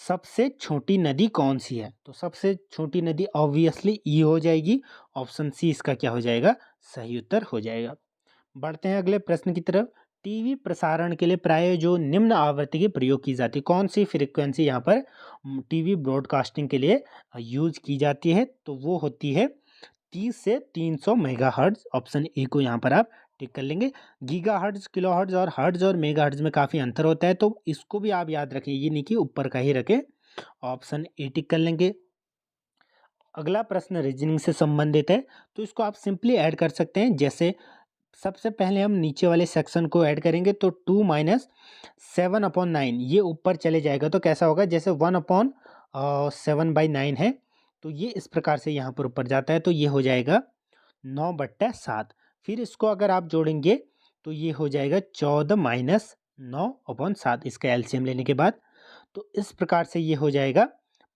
सबसे छोटी नदी कौन सी है, तो सबसे छोटी नदी ऑब्वियसली ई हो जाएगी। ऑप्शन सी इसका क्या हो जाएगा, सही उत्तर हो जाएगा। बढ़ते हैं अगले प्रश्न की तरफ। टीवी प्रसारण के लिए प्राय जो निम्न आवृत्ति की प्रयोग की जाती है, कौन सी फ्रीक्वेंसी यहाँ पर टीवी ब्रॉडकास्टिंग के लिए यूज की जाती है, तो वो होती है 30 से 300 मेगाहर्ट्ज। ऑप्शन ए को यहाँ पर आप टिक कर लेंगे। गीगाहर्ट्ज, किलोहर्ट्ज और हर्ट्ज और मेगाहर्ट्ज में काफ़ी अंतर होता है, तो इसको भी आप याद रखें, ये नहीं कि ऊपर का ही रखें। ऑप्शन ए टिक कर लेंगे। अगला प्रश्न रीजनिंग से संबंधित है, तो इसको आप सिंपली ऐड कर सकते हैं। जैसे सबसे पहले हम नीचे वाले सेक्शन को ऐड करेंगे, तो 2 माइनस 7/9 ये ऊपर चले जाएगा, तो कैसा होगा, जैसे 1/7/9 है, तो ये इस प्रकार से यहाँ पर ऊपर जाता है, तो ये हो जाएगा 9/7। फिर इसको अगर आप जोड़ेंगे तो ये हो जाएगा 14 माइनस 9/7, इसका एलसीएम लेने के बाद, तो इस प्रकार से ये हो जाएगा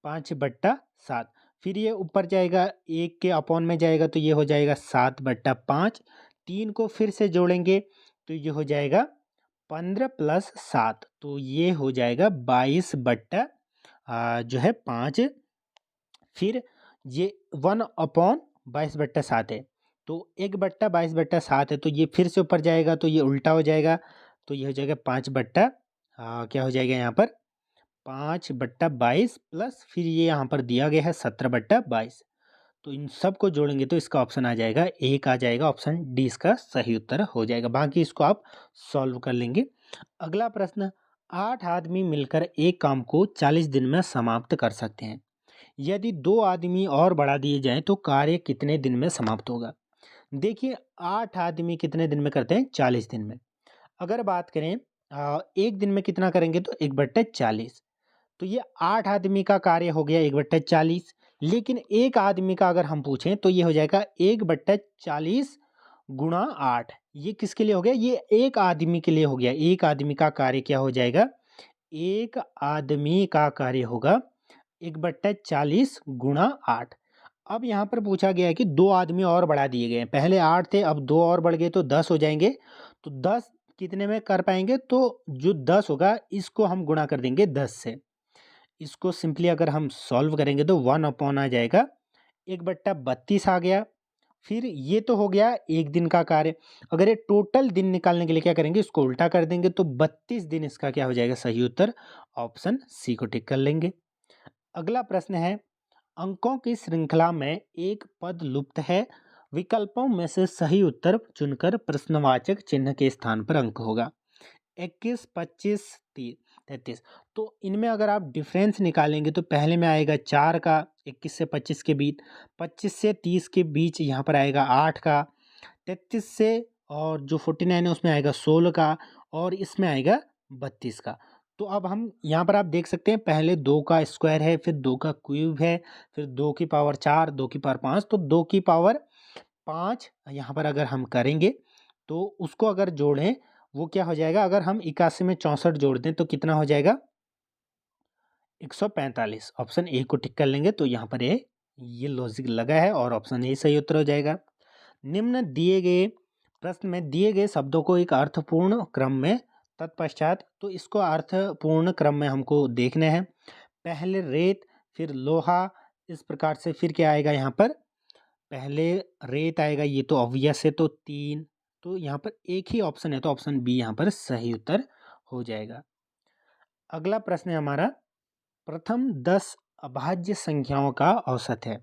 5/7। फिर ये ऊपर जाएगा, एक के अपॉन में जाएगा, तो ये हो जाएगा 7/5। 3 को फिर से जोड़ेंगे तो ये हो जाएगा 15 प्लस 7, तो ये हो जाएगा 22/5। फिर ये 1/22/7 है, तो 1/22/7 है, तो ये फिर से ऊपर जाएगा, तो ये उल्टा हो जाएगा, तो ये हो जाएगा 5 क्या हो जाएगा यहाँ पर 5/22 प्लस फिर ये यहाँ पर दिया गया है 17/22, तो इन सब को जोड़ेंगे तो इसका ऑप्शन आ जाएगा, एक आ जाएगा, ऑप्शन डी इसका सही उत्तर हो जाएगा। बाकी इसको आप सॉल्व कर लेंगे। अगला प्रश्न, 8 आदमी मिलकर एक काम को 40 दिन में समाप्त कर सकते हैं। यदि 2 आदमी और बढ़ा दिए जाएं तो कार्य कितने दिन में समाप्त होगा। देखिए 8 आदमी कितने दिन में करते हैं, 40 दिन में। अगर बात करें एक दिन में कितना करेंगे, तो 1/40, तो ये 8 आदमी का कार्य हो गया 1/40। लेकिन एक आदमी का अगर हम पूछें तो ये हो जाएगा 1/40 गुणा 8। ये किसके लिए हो गया, ये एक आदमी के लिए हो गया। एक आदमी का कार्य क्या हो जाएगा, एक आदमी का कार्य होगा 1/40 गुणा 8। अब यहाँ पर पूछा गया है कि 2 आदमी और बढ़ा दिए गए हैं, पहले 8 थे, अब 2 और बढ़ गए तो 10 हो जाएंगे। तो 10 कितने में कर पाएंगे, तो जो 10 होगा इसको हम गुणा कर देंगे 10 से। इसको सिंपली अगर हम सॉल्व करेंगे तो 1 आ जाएगा, 1/32 आ गया। फिर ये तो हो गया एक दिन का कार्य। अगर ये टोटल दिन निकालने के लिए क्या करेंगे, इसको उल्टा कर देंगे, तो 32 दिन इसका क्या हो जाएगा, सही उत्तर। ऑप्शन सी को टिक कर लेंगे। अगला प्रश्न है, अंकों की श्रृंखला में एक पद लुप्त है, विकल्पों में से सही उत्तर चुनकर प्रश्नवाचक चिन्ह के स्थान पर अंक होगा। 21, 25, 33। तो इनमें अगर आप डिफरेंस निकालेंगे तो पहले में आएगा 4 का, 21 से 25 के बीच, 25 से 30 के बीच यहाँ पर आएगा 8 का, 33 से और जो 49 है उसमें आएगा 16 का, और इसमें आएगा 32 का। तो अब हम यहाँ पर आप देख सकते हैं, पहले 2 का स्क्वायर है, फिर 2 का क्यूब है, फिर 2 की पावर 4, 2 की पावर 5, तो 2 की पावर 5 यहाँ पर अगर हम करेंगे तो उसको अगर जोड़ें वो क्या हो जाएगा, अगर हम 81 में 64 जोड़ दें तो कितना हो जाएगा, 145। ऑप्शन ए को टिक कर लेंगे, तो यहाँ पर ये लॉजिक लगा है और ऑप्शन ए सही उत्तर हो जाएगा। निम्न दिए गए प्रश्न में दिए गए शब्दों को एक अर्थपूर्ण क्रम में तत्पश्चात, तो इसको अर्थपूर्ण क्रम में हमको देखने हैं। पहले रेत, फिर लोहा, इस प्रकार से फिर क्या आएगा यहाँ पर, पहले रेत आएगा, ये तो ऑब्वियस है, तो 3, तो यहाँ पर एक ही ऑप्शन है, तो ऑप्शन बी यहाँ पर सही उत्तर हो जाएगा। अगला प्रश्न है हमारा, प्रथम 10 अभाज्य संख्याओं का औसत है।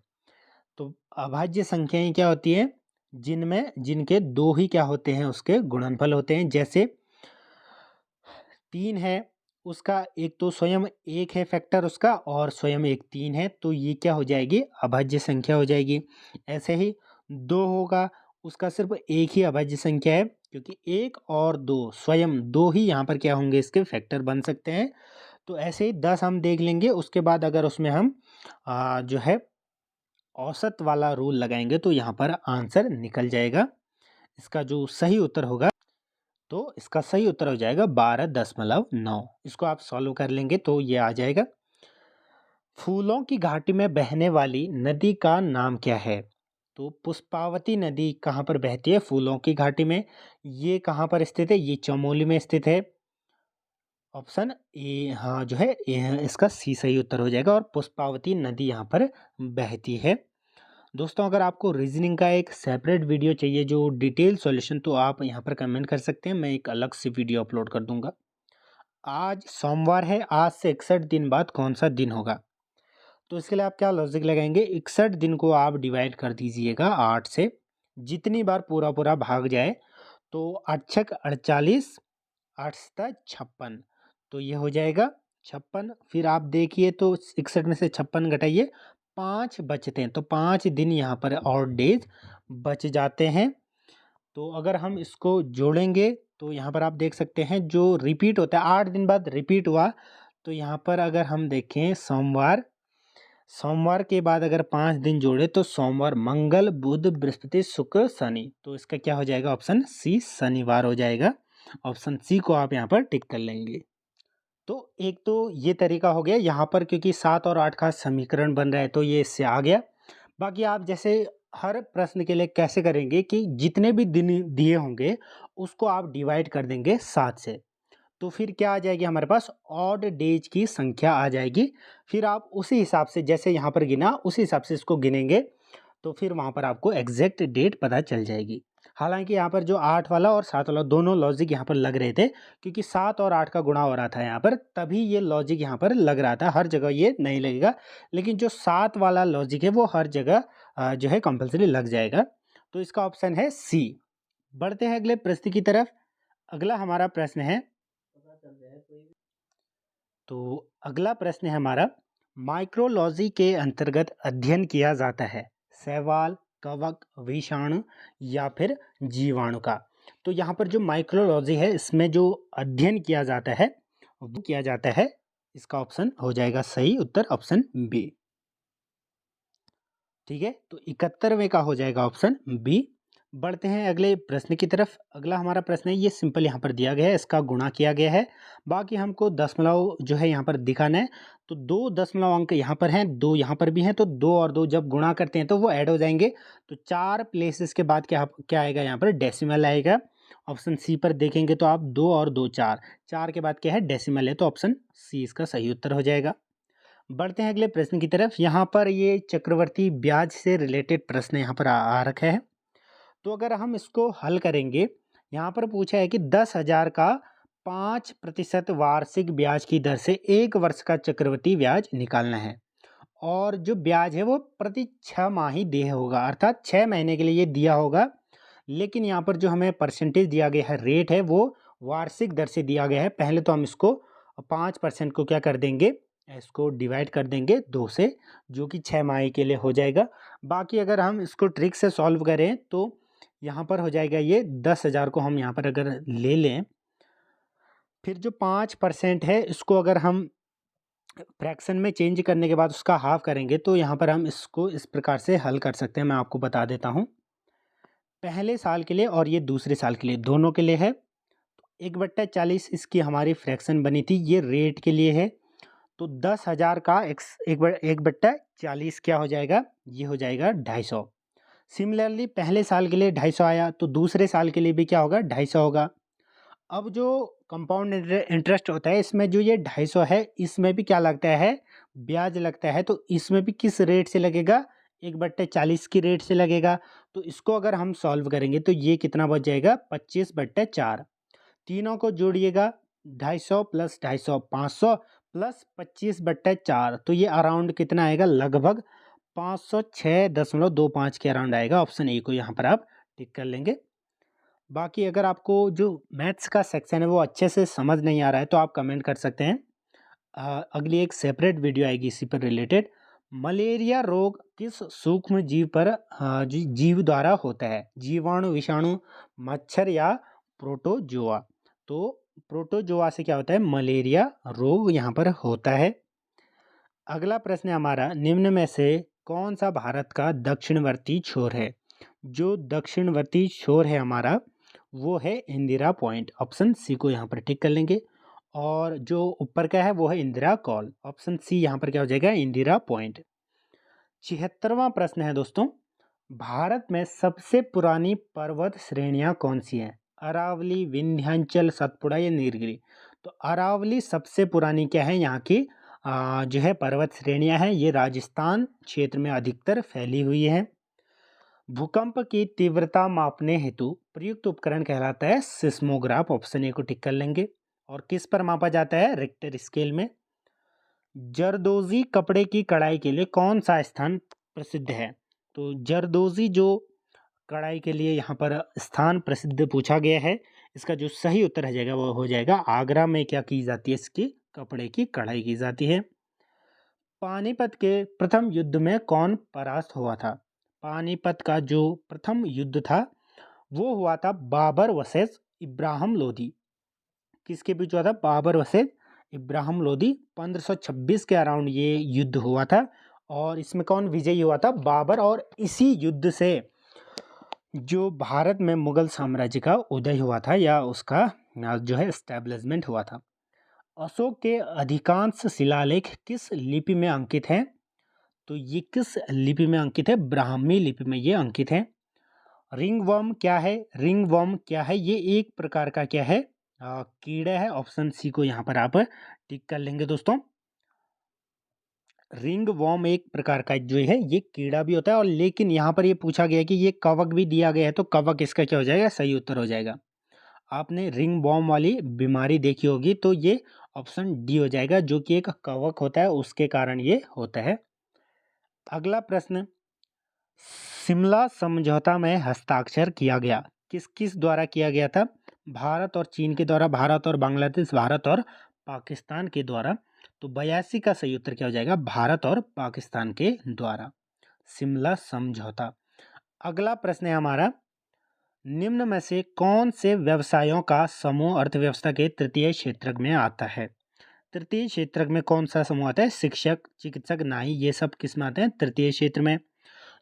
तो अभाज्य संख्याएं क्या होती है, जिनके दो ही क्या होते हैं, उसके गुणनफल होते हैं। जैसे 3 है, उसका एक तो स्वयं 1 है फैक्टर उसका, और स्वयं एक 3 है, तो ये क्या हो जाएगी, अभाज्य संख्या हो जाएगी। ऐसे ही 2 होगा, उसका सिर्फ एक ही अभाज्य संख्या है, क्योंकि 1 और 2 स्वयं 2 ही यहाँ पर क्या होंगे, इसके फैक्टर बन सकते हैं। तो ऐसे ही 10 हम देख लेंगे, उसके बाद अगर उसमें हम जो है औसत वाला रूल लगाएंगे तो यहाँ पर आंसर निकल जाएगा। इसका जो सही उत्तर होगा, तो इसका सही उत्तर हो जाएगा 12.9। इसको आप सॉल्व कर लेंगे तो ये आ जाएगा। फूलों की घाटी में बहने वाली नदी का नाम क्या है? तो पुष्पावती नदी कहाँ पर बहती है फूलों की घाटी में? ये कहाँ पर स्थित है? ये चमोली में स्थित है। ऑप्शन ए हाँ जो है इसका सी सही उत्तर हो जाएगा, और पुष्पावती नदी यहाँ पर बहती है। दोस्तों, अगर आपको रीजनिंग का एक सेपरेट वीडियो चाहिए जो डिटेल सॉल्यूशन, तो आप यहाँ पर कमेंट कर सकते हैं, मैं एक अलग से वीडियो अपलोड कर दूंगा। आज सोमवार है, आज से 61 दिन बाद कौन सा दिन होगा? तो इसके लिए आप क्या लॉजिक लगाएंगे? 61 दिन को आप डिवाइड कर दीजिएगा 8 से, जितनी बार पूरा पूरा भाग जाए, तो 8 छक 48, 8 सता 56, तो ये हो जाएगा 56। फिर आप देखिए तो 61 में से 56 घटाइए, 5 बचते हैं, तो 5 दिन यहाँ पर और डेज बच जाते हैं। तो अगर हम इसको जोड़ेंगे तो यहाँ पर आप देख सकते हैं जो रिपीट होता है 8 दिन बाद रिपीट हुआ, तो यहाँ पर अगर हम देखें सोमवार, सोमवार के बाद अगर 5 दिन जोड़े तो सोमवार, मंगल, बुध, बृहस्पति, शुक्र, शनि, तो इसका क्या हो जाएगा? ऑप्शन सी शनिवार हो जाएगा। ऑप्शन सी को आप यहाँ पर टिक कर लेंगे। तो एक तो ये तरीका हो गया यहाँ पर, क्योंकि 7 और 8 का समीकरण बन रहा है तो ये इससे आ गया। बाकी आप जैसे हर प्रश्न के लिए कैसे करेंगे कि जितने भी दिन दिए होंगे उसको आप डिवाइड कर देंगे 7 से, तो फिर क्या आ जाएगी हमारे पास? ऑड डेज की संख्या आ जाएगी। फिर आप उसी हिसाब से, जैसे यहाँ पर गिना उसी हिसाब से इसको गिनेंगे, तो फिर वहाँ पर आपको एग्जैक्ट डेट पता चल जाएगी। हालांकि यहाँ पर जो 8 वाला और 7 वाला दोनों लॉजिक यहाँ पर लग रहे थे, क्योंकि 7 और 8 का गुणा हो रहा था यहाँ पर, तभी ये लॉजिक यहाँ पर लग रहा था। हर जगह ये नहीं लगेगा, लेकिन जो 7 वाला लॉजिक है वो हर जगह जो है कंपलसरी लग जाएगा। तो इसका ऑप्शन है सी। बढ़ते हैं अगले प्रश्न की तरफ। अगला हमारा प्रश्न है, तो अगला प्रश्न है हमारा, माइक्रोलॉजी के अंतर्गत अध्ययन किया जाता है शैवाल, कवक, विषाणु या फिर जीवाणु का। तो यहाँ पर जो माइक्रोलॉजी है इसमें जो अध्ययन किया जाता है वो किया जाता है, इसका ऑप्शन हो जाएगा सही उत्तर ऑप्शन बी। ठीक है, तो 71वें का हो जाएगा ऑप्शन बी। बढ़ते हैं अगले प्रश्न की तरफ। अगला हमारा प्रश्न है, ये सिंपल यहाँ पर दिया गया है, इसका गुणा किया गया है, बाकी हमको दशमलव जो है यहाँ पर दिखाना है। तो 2 दशमलव अंक यहाँ पर हैं, 2 यहाँ पर भी हैं, तो 2 और 2 जब गुणा करते हैं तो वो ऐड हो जाएंगे। तो 4 प्लेसेस के बाद क्या क्या आएगा? यहाँ पर डेसिमल आएगा। ऑप्शन सी पर देखेंगे तो आप 2 और 2 4, 4 के बाद क्या है? डेसिमल है, तो ऑप्शन सी इसका सही उत्तर हो जाएगा। बढ़ते हैं अगले प्रश्न की तरफ। यहाँ पर ये चक्रवर्ती ब्याज से रिलेटेड प्रश्न यहाँ पर आ रखा है। तो अगर हम इसको हल करेंगे, यहाँ पर पूछा है कि 10,000 का 5% वार्षिक ब्याज की दर से 1 वर्ष का चक्रवृद्धि ब्याज निकालना है, और जो ब्याज है वो प्रति 6 माही देय होगा, अर्थात 6 महीने के लिए ये दिया होगा। लेकिन यहाँ पर जो हमें परसेंटेज दिया गया है, रेट है, वो वार्षिक दर से दिया गया है। पहले तो हम इसको 5% को क्या कर देंगे? इसको डिवाइड कर देंगे 2 से, जो कि 6 माही के लिए हो जाएगा। बाकी अगर हम इसको ट्रिक से सॉल्व करें तो यहाँ पर हो जाएगा ये 10,000 को हम यहाँ पर अगर ले लें, फिर जो 5% है इसको अगर हम फ्रैक्शन में चेंज करने के बाद उसका हाफ करेंगे, तो यहाँ पर हम इसको इस प्रकार से हल कर सकते हैं। मैं आपको बता देता हूँ, पहले साल के लिए और ये दूसरे साल के लिए, दोनों के लिए है। 1/40 इसकी हमारी फ्रैक्शन बनी थी, ये रेट के लिए है। तो 10,000 का 1/40 क्या हो जाएगा? ये हो जाएगा 250। सिमिलरली पहले साल के लिए 250 आया, तो दूसरे साल के लिए भी क्या होगा? 250 होगा। अब जो कंपाउंड इंटरेस्ट होता है, इसमें जो ये 250 है, इसमें भी क्या लगता है? ब्याज लगता है। तो इसमें भी किस रेट से लगेगा? 1/40 की रेट से लगेगा। तो इसको अगर हम सॉल्व करेंगे तो ये कितना बच जाएगा? 25/4। तीनों को जोड़िएगा, 250 प्लस 250 500 प्लस 25/4, तो ये अराउंड कितना आएगा? लगभग 506.25 के अराउंड आएगा। ऑप्शन ए को यहाँ पर आप टिक कर लेंगे। बाकी अगर आपको जो मैथ्स का सेक्शन है वो अच्छे से समझ नहीं आ रहा है तो आप कमेंट कर सकते हैं। अगली एक सेपरेट वीडियो आएगी इसी पर रिलेटेड। मलेरिया रोग किस सूक्ष्म जीव पर जीव द्वारा होता है? जीवाणु, विषाणु, मच्छर या प्रोटोजोआ? तो प्रोटोजोआ से क्या होता है? मलेरिया रोग यहाँ पर होता है। अगला प्रश्न है हमारा, निम्न में से कौन सा भारत का दक्षिणवर्ती छोर है? जो दक्षिणवर्ती छोर है हमारा वो है इंदिरा पॉइंट, ऑप्शन सी को यहाँ पर टिक कर लेंगे। और जो ऊपर का है वो है इंदिरा कॉल, ऑप्शन सी यहाँ पर क्या हो जाएगा, इंदिरा पॉइंट। 76वां प्रश्न है दोस्तों, भारत में सबसे पुरानी पर्वत श्रेणियां कौन सी हैं? अरावली, विंध्याचल, सतपुड़ा या नीलगिरी? तो अरावली सबसे पुरानी क्या है यहाँ की जो है पर्वत श्रेणियां हैं, ये राजस्थान क्षेत्र में अधिकतर फैली हुई है। भूकंप की तीव्रता मापने हेतु प्रयुक्त उपकरण कहलाता है सिस्मोग्राफ, ऑप्शन ए को टिक कर लेंगे। और किस पर मापा जाता है? रिक्टर स्केल में। जरदोजी कपड़े की कढ़ाई के लिए कौन सा स्थान प्रसिद्ध है? तो जरदोजी जो कढ़ाई के लिए यहाँ पर स्थान प्रसिद्ध पूछा गया है, इसका जो सही उत्तर हो जाएगा वो हो जाएगा आगरा में क्या की जाती है, इसकी कपड़े की कढ़ाई की जाती है। पानीपत के प्रथम युद्ध में कौन परास्त हुआ था? पानीपत का जो प्रथम युद्ध था वो हुआ था बाबर वर्सेस इब्राहिम लोदी। किसके बीच हुआ था? बाबर वर्सेस इब्राहिम लोदी। 1526 के अराउंड ये युद्ध हुआ था और इसमें कौन विजयी हुआ था? बाबर। और इसी युद्ध से जो भारत में मुगल साम्राज्य का उदय हुआ था या उसका जो है एस्टेब्लिशमेंट हुआ था। अशोक के अधिकांश शिलालेख किस लिपि में अंकित हैं? तो ये किस लिपि में अंकित है? ब्राह्मी लिपि में ये अंकित है। रिंगवर्म क्या है? रिंगवर्म क्या है? ये एक प्रकार का क्या है? कीड़ा है, ऑप्शन सी को यहाँ पर आप टिक कर लेंगे दोस्तों। रिंग वॉर्म एक प्रकार का जो है ये कीड़ा भी होता है, और लेकिन यहाँ पर ये पूछा गया है कि ये कवक भी दिया गया है, तो कवक इसका क्या हो जाएगा? सही उत्तर हो जाएगा। आपने रिंग वॉर्म वाली बीमारी देखी होगी, तो ये ऑप्शन डी हो जाएगा, जो कि एक कवक होता है उसके कारण ये होता है। अगला प्रश्न, शिमला समझौता में हस्ताक्षर किया गया, किस किस द्वारा किया गया था? भारत और चीन के द्वारा, भारत और बांग्लादेश, भारत और पाकिस्तान के द्वारा। तो 82 का सही उत्तर क्या हो जाएगा? भारत और पाकिस्तान के द्वारा शिमला समझौता। अगला प्रश्न है हमारा, निम्न में से कौन से व्यवसायों का समूह अर्थव्यवस्था के तृतीय क्षेत्र में आता है? तृतीय क्षेत्र में कौन सा समूह आता है? शिक्षक, चिकित्सक, नाई, ये सब किस में आते हैं? तृतीय क्षेत्र में।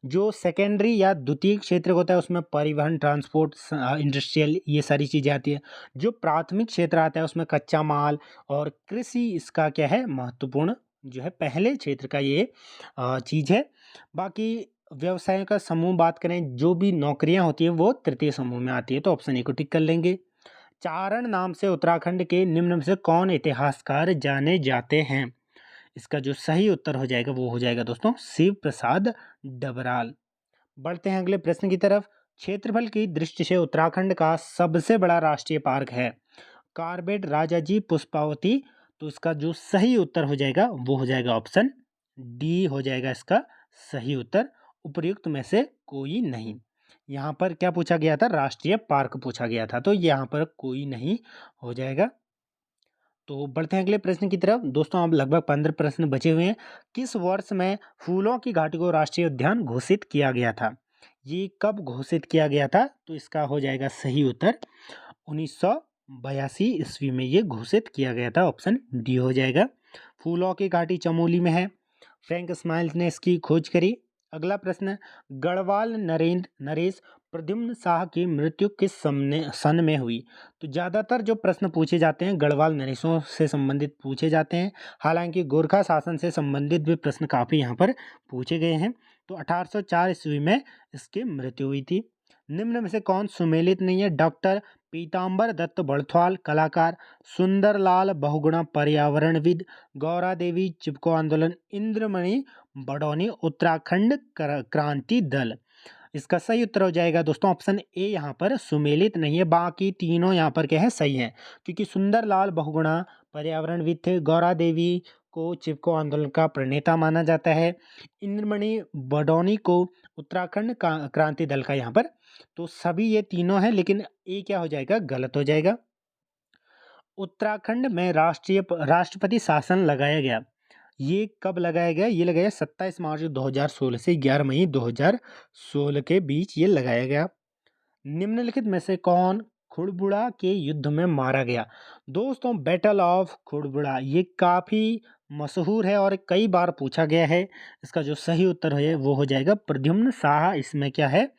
जो सेकेंडरी या द्वितीय क्षेत्र होता है उसमें परिवहन, ट्रांसपोर्ट, इंडस्ट्रियल, ये सारी चीज़ें आती है। जो प्राथमिक क्षेत्र आता है उसमें कच्चा माल और कृषि इसका क्या है? महत्वपूर्ण जो है पहले क्षेत्र का ये चीज़ है। बाकी व्यवसायों का समूह बात करें, जो भी नौकरियां होती हैं वो तृतीय समूह में आती है, तो ऑप्शन ए को टिक कर लेंगे। चारण नाम से उत्तराखंड के निम्न में से कौन इतिहासकार जाने जाते हैं? इसका जो सही उत्तर हो जाएगा वो हो जाएगा दोस्तों शिव प्रसाद डबराल। बढ़ते हैं अगले प्रश्न की तरफ। क्षेत्रफल की दृष्टि से उत्तराखंड का सबसे बड़ा राष्ट्रीय पार्क है कार्बेट, राजाजी, पुष्पावती। तो इसका जो सही उत्तर हो जाएगा वो हो जाएगा ऑप्शन डी हो जाएगा इसका सही उत्तर, उपर्युक्त में से कोई नहीं। यहाँ पर क्या पूछा गया था? राष्ट्रीय पार्क पूछा गया था, तो यहाँ पर कोई नहीं हो जाएगा। तो बढ़ते हैं अगले प्रश्न की तरफ दोस्तों, अब लगभग 15 प्रश्न बचे हुए हैं। किस वर्ष में फूलों की घाटी को राष्ट्रीय उद्यान घोषित किया गया था? ये कब घोषित किया गया था? तो इसका हो जाएगा सही उत्तर 1982 ईस्वी में ये घोषित किया गया था, ऑप्शन डी हो जाएगा। फूलों की घाटी चमोली में है, फ्रैंक स्माइल्स ने इसकी खोज करी। अगला प्रश्न, गढ़वाल नरेश प्रद्युम्न शाह की मृत्यु किस सन में हुई? तो ज़्यादातर जो प्रश्न पूछे जाते हैं गढ़वाल नरेशों से संबंधित पूछे जाते हैं, हालांकि गोरखा शासन से संबंधित भी प्रश्न काफ़ी यहाँ पर पूछे गए हैं। तो 1804 ईस्वी में इसकी मृत्यु हुई थी। निम्न में से कौन सुमेलित नहीं है? डॉक्टर पीताम्बर दत्त बड़थवाल कलाकार, सुंदरलाल बहुगुणा पर्यावरणविद, गौरा देवी चिपको आंदोलन, इंद्रमणि बडौनी उत्तराखंड क्रांति दल। इसका सही उत्तर हो जाएगा दोस्तों ऑप्शन ए, यहाँ पर सुमेलित नहीं है, बाकी तीनों यहाँ पर क्या है? सही है, क्योंकि सुंदरलाल बहुगुणा पर्यावरणविद थे, गौरा देवी को चिपको आंदोलन का प्रणेता माना जाता है, इंद्रमणि बडौनी को उत्तराखंड क्रांति दल का यहाँ पर, तो सभी ये तीनों हैं, लेकिन ए क्या हो जाएगा? गलत हो जाएगा। उत्तराखंड में राष्ट्रपति शासन लगाया गया, ये कब लगाया गया? ये लगाया 27 मार्च 2016 से 11 मई 2016 के बीच ये लगाया गया। निम्नलिखित में से कौन खुड़बुड़ा के युद्ध में मारा गया? दोस्तों बैटल ऑफ खुड़बुड़ा ये काफ़ी मशहूर है और कई बार पूछा गया है। इसका जो सही उत्तर है वो हो जाएगा प्रद्युम्न शाह, इसमें क्या है,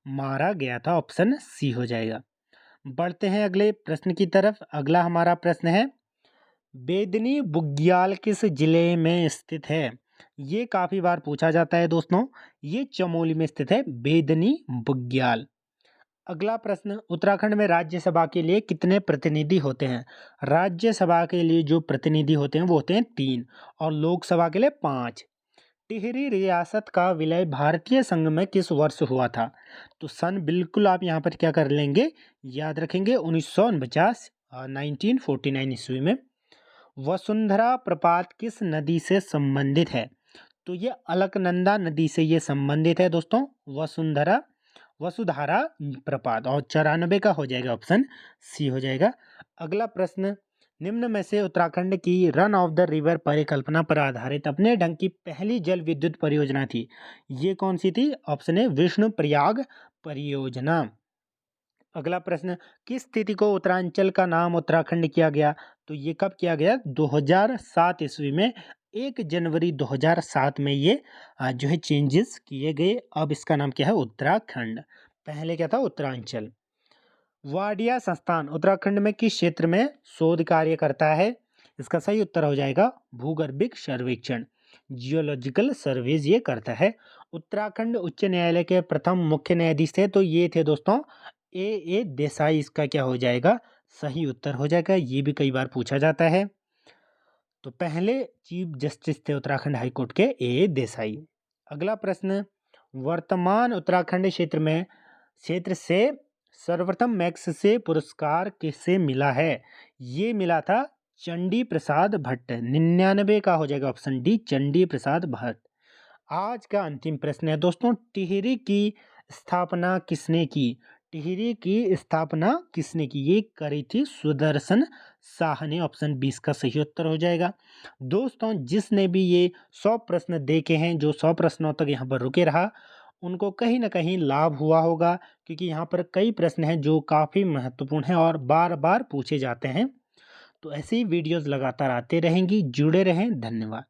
मारा गया था, ऑप्शन सी हो जाएगा। बढ़ते हैं अगले प्रश्न की तरफ। अगला हमारा प्रश्न है, बेदनी बुग्याल किस जिले में स्थित है? ये काफी बार पूछा जाता है दोस्तों। ये चमोली में स्थित है बेदनी बुग्याल। अगला प्रश्न, उत्तराखंड में राज्यसभा के लिए कितने प्रतिनिधि होते हैं? राज्यसभा के लिए जो प्रतिनिधि होते हैं वो होते हैं 3 और लोकसभा के लिए 5। टिहरी रियासत का विलय भारतीय संघ में किस वर्ष हुआ था? तो सन बिल्कुल आप यहाँ पर क्या कर लेंगे, याद रखेंगे, 1949, 1949 ईस्वी में। वसुंधरा प्रपात किस नदी से संबंधित है? तो ये अलकनंदा नदी से ये संबंधित है दोस्तों, वसुधारा प्रपात, और 94 का हो जाएगा, ऑप्शन सी हो जाएगा। अगला प्रश्न, निम्न में से उत्तराखंड की रन ऑफ द रिवर परिकल्पना पर आधारित अपने ढंग की पहली जल विद्युत परियोजना थी, ये कौन सी थी? ऑप्शन है विष्णु प्रयाग परियोजना। अगला प्रश्न, किस तिथि को उत्तरांचल का नाम उत्तराखंड किया गया? तो ये कब किया गया? 2007 ईस्वी में, 1 जनवरी 2007 में ये जो है चेंजेस किए गए। अब इसका नाम क्या है? उत्तराखंड। पहले क्या था? उत्तरांचल। वाडिया संस्थान उत्तराखंड में किस क्षेत्र में शोध कार्य करता है? इसका सही उत्तर हो जाएगा भूगर्भिक सर्वेक्षण, जियोलॉजिकल सर्वेज ये करता है। उत्तराखंड उच्च न्यायालय के प्रथम मुख्य न्यायाधीश थे, तो ये थे दोस्तों ए देसाई। इसका क्या हो जाएगा? सही उत्तर हो जाएगा। ये भी कई बार पूछा जाता है। तो पहले चीफ जस्टिस थे उत्तराखंड हाईकोर्ट के ए देसाई। अगला प्रश्न, वर्तमान उत्तराखंड क्षेत्र से सर्वप्रथम मैग्सेसे पुरस्कार किसे मिला है? ये मिला था चंडी प्रसाद भट्ट, 99 का हो जाएगा, ऑप्शन डी, चंडी प्रसाद भट्ट। आज का अंतिम प्रश्न है दोस्तों, टिहरी की स्थापना किसने की? टिहरी की स्थापना किसने की? ये करी थी सुदर्शन शाह ने, ऑप्शन 20 का सही उत्तर हो जाएगा। दोस्तों, जिसने भी ये 100 प्रश्न देखे हैं, जो 100 प्रश्नों तक यहाँ पर रुके रहा, उनको कहीं ना कहीं लाभ हुआ होगा, क्योंकि यहाँ पर कई प्रश्न हैं जो काफ़ी महत्वपूर्ण हैं और बार बार पूछे जाते हैं। तो ऐसी वीडियोज़ लगातार आते रहेंगी, जुड़े रहें। धन्यवाद।